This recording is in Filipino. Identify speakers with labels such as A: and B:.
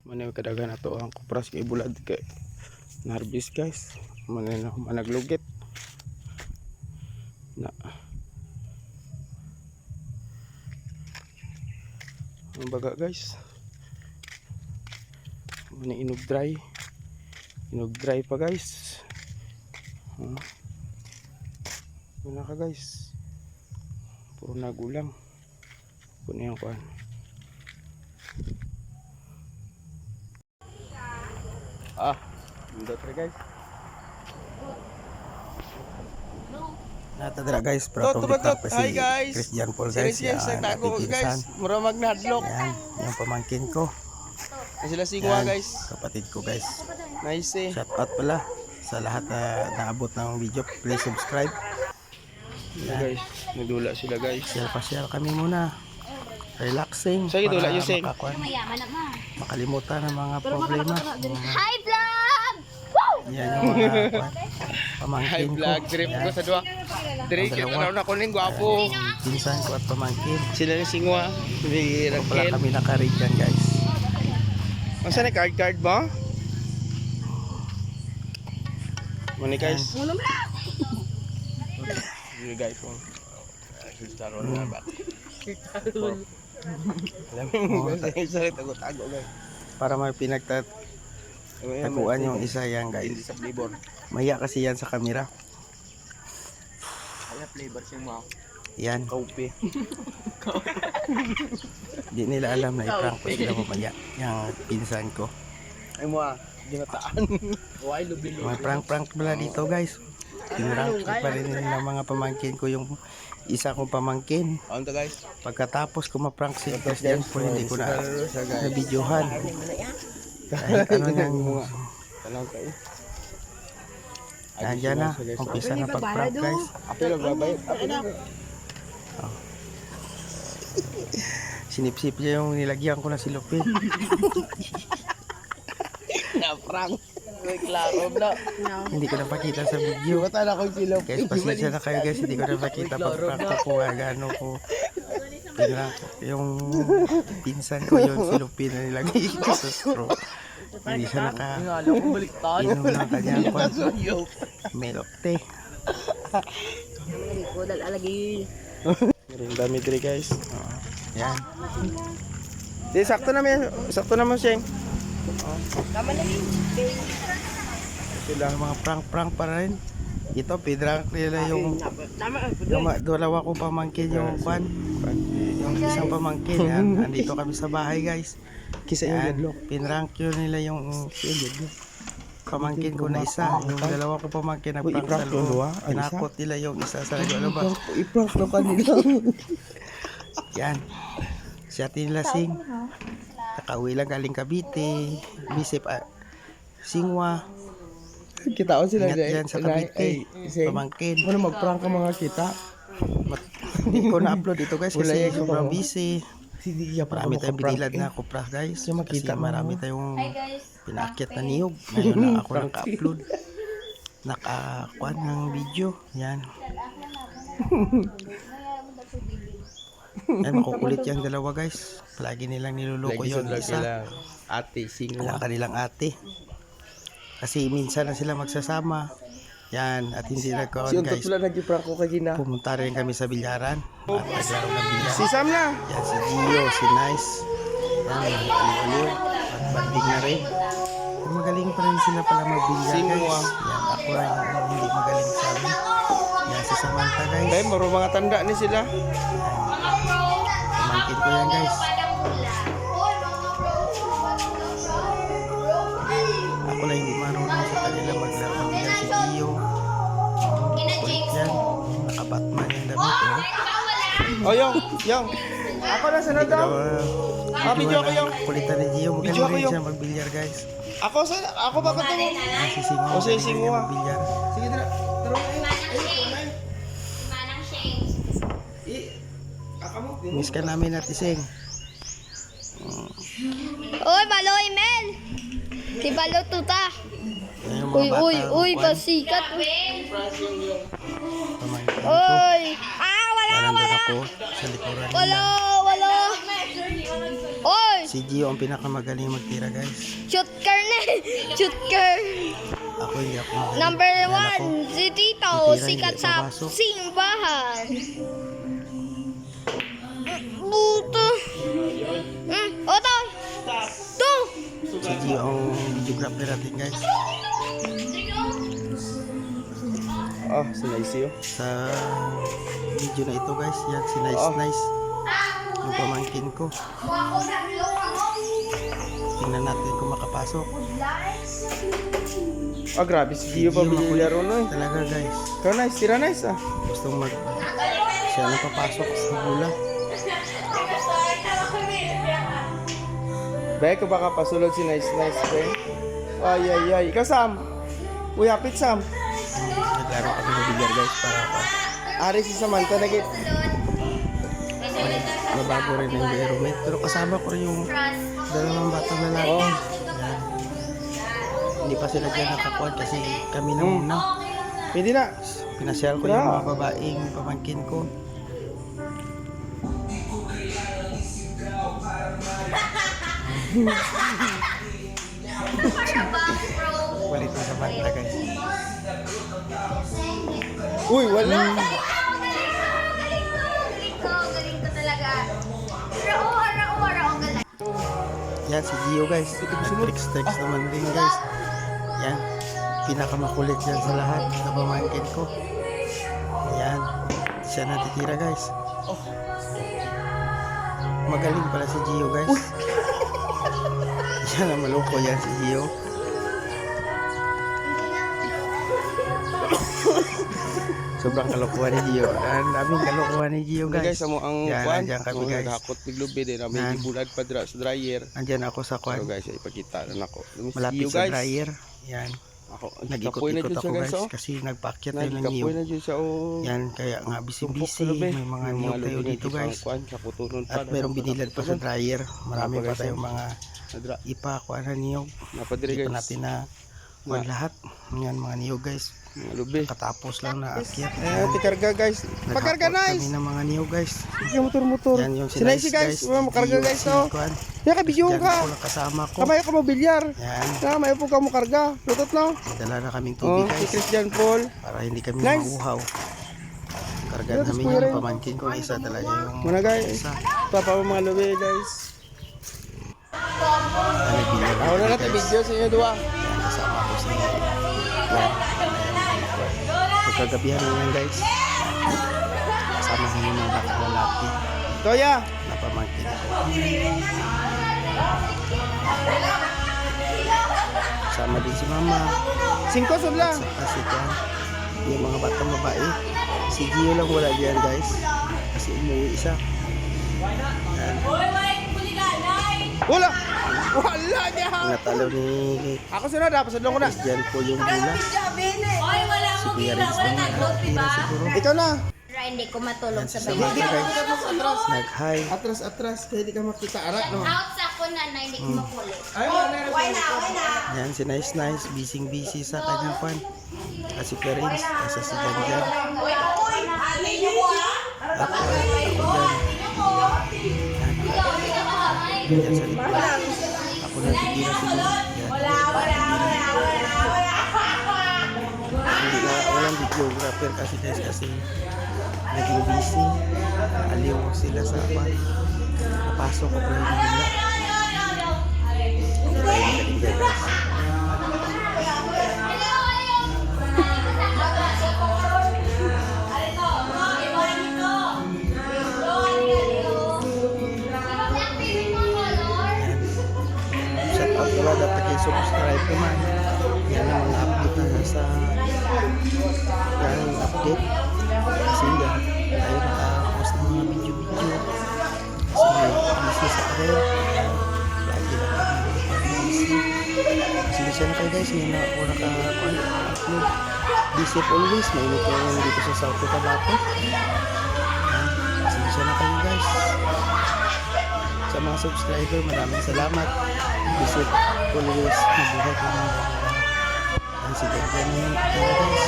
A: Manay kadagan ato ang kupras kay bulad kay narbis guys. Manay na managlugit na ang baga guys. Manay inog dry pa guys. Muna ka guys, puro nagulang puno yung kuhan. Indot rin guys. Natadra guys, prato bitak pa si Christian Paul guys.
B: Nagtago guys, muramag nadlok.
A: Yan, yung pamangkin ko.
B: Sila singwa guys.
A: Kapatid ko guys.
B: Nice eh.
A: Shout out pala sa lahat na naabot ng video. Please subscribe.
B: Guys, nagdula sila guys.
A: Share kami muna. Relaxing.
B: Sige, dula yung sing.
A: Makalimutan ng mga problema.
C: Hi vlog!
A: Yan yung mga pamangkin
B: Hi
A: ko.
B: vlog, trip ko sa dua. Dire kita na kuning gwapo.
A: Pinsan ko at pamangkin.
B: Sila ni singwa, ni
A: Wala
B: Raquel.
A: kami nakaread dyan guys.
B: Masa na card ba? Mani guys. You guys kung staro na ba? Sorry, tago guys.
A: Para may pinagtataguan yung isa yan guys.
B: Hindi sa flavor.
A: Maya kasi yan sa camera.
B: Kaya flavor siya mo.
A: Yan.
B: Kaupi.
A: Hindi nila alam na i-prank ko sila mamaya. Yung pinsan ko.
B: Ay mo ginataan. Why lubilo?
A: May prank pala dito guys. Pinrank ko pa rin ng mga pamangkin ko yung isa kong pamangkin.
B: Ano to guys?
A: Pagkatapos ko ma-prank si Christian Paul, hindi ko na na-videohan. Kahit ano nang
B: Tanong kayo.
A: nandiyan na. Umpisa na pag-prank guys.
B: Apo lang babayad.
A: Sinip-sip niya yung nilagyan ko na silupin.
B: Na-prank. Klaro na.
A: Hindi ko napakita sa video.
B: Tala ko silop.
A: Guys, pasensya na kayo guys. Hindi ko napakita pag-prank ko kung ano ko. Pinrank ko. Yung pinsan ko yun, silupin na nilagay ko sa straw. Hindi siya inom ng kanyang kwan. Milk tea.
B: Meron dami diri guys.
A: Yan.
B: Di sakto naman siya.
A: Sila mga prank pa rin. Ito, pinrank nila yung dalawa ko pamangkin yung kwan. Yung isang pamangkin. Yan. Andito kami sa bahay guys.
B: Kisa yung
A: Yan.
B: deadlock.
A: Pinrank yun nila yung pamangkin ko na isa. Yung dalawa ko pamangkin na prank sa loob. Pinakot nila yung isa sa loob.
B: I-prank na kanila.
A: Yan. Si Ate Lasing. Nakauwi lang galing Cavite. Bisip Singwa.
B: Kita ko sila
A: Ingat dyan sa Cavite. Pamangkin.
B: Ano mag-prank ka mga kita?
A: Hindi ko na-upload ito guys
B: Wala
A: kasi
B: yan,
A: sobrang
B: kapag-
A: busy. Marami tayong binilad na kupra guys. Kasi
B: makita mo.
A: marami tayong pinakit na niyog. Ngayon na ako naka-upload. Nakakuan ng video. Yan. Ay, makukulit yung dalawa guys. Palagi nilang niluloko yung isa.
B: Ate, singwa.
A: Ang kanilang ate. Kasi minsan na sila magsasama. Yan. At hindi nagkaon
B: Si Untot
A: guys.
B: pala nag-prank ko kagina.
A: Pumunta rin kami sa bilyaran. At naglaro ng bilyaran.
B: Si Sam na.
A: Yan si Gio, si Nice. Yan, aliw-aliw. At banding na rin. Magaling pa rin sila pala magbilyar guys.
B: Singwa.
A: Yan, ako lang yung hindi magaling sa amin. Yan si Samantha guys.
B: Kaya maro mga tanda ni sila.
A: Pamangkin ko yan guys. Ako lang hindi marunong sa kanila maglaro ng bilyar si Gio. Kulit yan. Naka-Batman yung damit.
B: Oh, yung. Ako na sunod daw. Video ko yung.
A: Kulitan ni Gio.
B: Video ko
A: Magaling rin
B: yung.
A: siya magbilyar guys.
B: Ako ba ka to?
A: Yan si Singwa.
B: O, si
A: magaling
B: Singwa.
A: rin magbilyar.
B: Sige, tara.
A: Miss ka namin at ising.
C: Uy, baloy, Mel! Si Balo tuta.
A: Yung mga
C: Uy,
A: bata,
C: pasikat.
A: pamangkin ko.
C: Uy!
A: Nandun ako sa likuran nila.
C: Wala! Uy!
A: Si Gio ang pinakamagaling magtira guys.
C: Shoot car na. Shoot car.
A: Ako hindi ako magaling.
C: Number
A: Yan ako.
C: 1, si Tito.
A: Titira,
C: Sikat
A: hindi
C: sa
A: papasok.
C: simbahan. Buto. Oto. To.
A: Si Gio ang videographer natin guys.
B: Ah, sinaysi oh.
A: Sa video na ito guys. Yan si Nice
B: Oh.
A: Nice. Yung pamangkin ko. Tingnan natin kung makapasok.
B: Ah, grabe si Gio pa bililaro no eh.
A: Talaga guys.
B: Ikaw nice, tira nice ah.
A: Gustong mag... Siya na papasok sa bola.
B: Bay, ko baka pasulod si nice be. Ay, ay, ay. Ikaw, Sam. Uy, hapit, Sam.
A: Naglaro kami ng bilyar guys para pa.
B: Ari si Samantha nagit.
A: Mabago rin ang environment. Pero kasama ko rin yung dalawang batang lalaki.
B: Oh.
A: Yan. Hindi pa sila dyan nakakuha kasi kami na muna.
B: Pwede na.
A: Pinasyal ko yung mga babaeng pamangkin ko. Walit na sa banda guys.
B: Uy, wala.
C: Galing ko talaga. Rao, galing.
A: Yan si Gio guys. Tricks naman rin guys. Yan. Pinakamakulit yan sa lahat na pamangkin ko. Yan. Siya natitira guys. Magaling pala si Gio guys. Yan ang maloko yan si Gio. Sobrang kalokohan ni Gio. Ang daming kalokohan ni Gio
B: Guys,
A: guys.
B: amo ang
A: Yan,
B: kwan.
A: nandiyan kami guys.
B: Nagakot biglubi din. May
A: Yan.
B: ibulad pa sa dryer.
A: Andyan ako sa
B: Pero
A: kwan.
B: guys, ipakita na ako.
A: Malapit sa dryer. Yan.
B: Ako,
A: Nag-ikot-ikot
B: dyan
A: ako
B: siya,
A: guys
B: oh.
A: kasi nagpaakyat tayo ng
B: Nagkapoy
A: niyog.
B: na dyan siya oh.
A: Yan kaya nga busy-busy. May mga niyog tayo dito guys. At merong binilad pa sa dryer. Marami pa tayong mga ipa-kuha na niyog.
B: Napadiri
A: Hindi pa
B: guys.
A: natin na kuha lahat. Yan mga niyog guys.
B: Mga lubi.
A: Katapos lang na akyat.
B: Eh, tikarga guys. Pakarga
A: Naghapot
B: nice.
A: kami ng mga niyog guys.
B: Yung motor-motor.
A: Yan yung
B: Sinay si guys. Wala mo karga guys oh. Yan ka video
A: Yan
B: ka.
A: ako lang kasama ko.
B: Kamay ka mo bilyar.
A: Yan.
B: Kamay po ka mo karga. Lutot na.
A: Dala na kaming
B: Oh,
A: tubig
B: si
A: guys.
B: Christian Paul.
A: Para hindi kami
B: Nice.
A: mauhaw. Karga
B: Yes,
A: namin
B: kuya
A: yung
B: rin.
A: pamangkin ko. Isa talaga yung
B: Muna guys.
A: isa.
B: Papa mo mga lubi guys.
A: Nagbilag
B: Ako na natin
A: guys.
B: video sa inyo dua.
A: Yan, kasama ko sa yan. Pagkagabihan naman guys. Kasama ko yung mga batang lalaki
B: Toya.
A: na pamangkin ko. Kasama din si mama.
B: 5 sudla.
A: Saka si Kwan. Yung mga batang babae. Si Gio lang wala diyan guys. Kasi umuwi isa. Yan.
B: Wala. Wala niya.
A: Natalo ni
B: Ako sunod dapat sa ko na.
A: Christian po yung bula. Si Kuya Rins naman nakatira siguro.
B: Ikaw na.
C: Hindi ko matulog sa
A: Sa
C: baby.
A: mga guys. Nag-hi.
B: Atras kaya di ka makita arat no.
C: Out sa ako na hindi ko makulit.
B: Ay, wala.
A: Yan si Nice Nice. Busy sa kanyang kwan. Kasi Kuya Rins. Kasi si Janjan. Ako dyan. Yan sa likod. Ako natitira siguro. Yan. Walang videographer kasi guys kasi naging busy. Aliw sila sa apa. Napasok ko pala yung nila. Okay, guys. Shout out ko lang dapat kayo subscribe naman. Yan ang mga update na sa yung update. Kasi yan, tayo nakapost ng mga video-video. Kasi busy sa career. Lagi lang kami busy. Pasensya na kayo guys, hindi na ako naka-upload. Be safe always, mainit kayo dito sa South Cotabato. Pasensya na kayo guys. Sa mga subscriber, maraming salamat. Be safe always, mabuhay ko na. Yan si Janjan na yun. Kaya guys,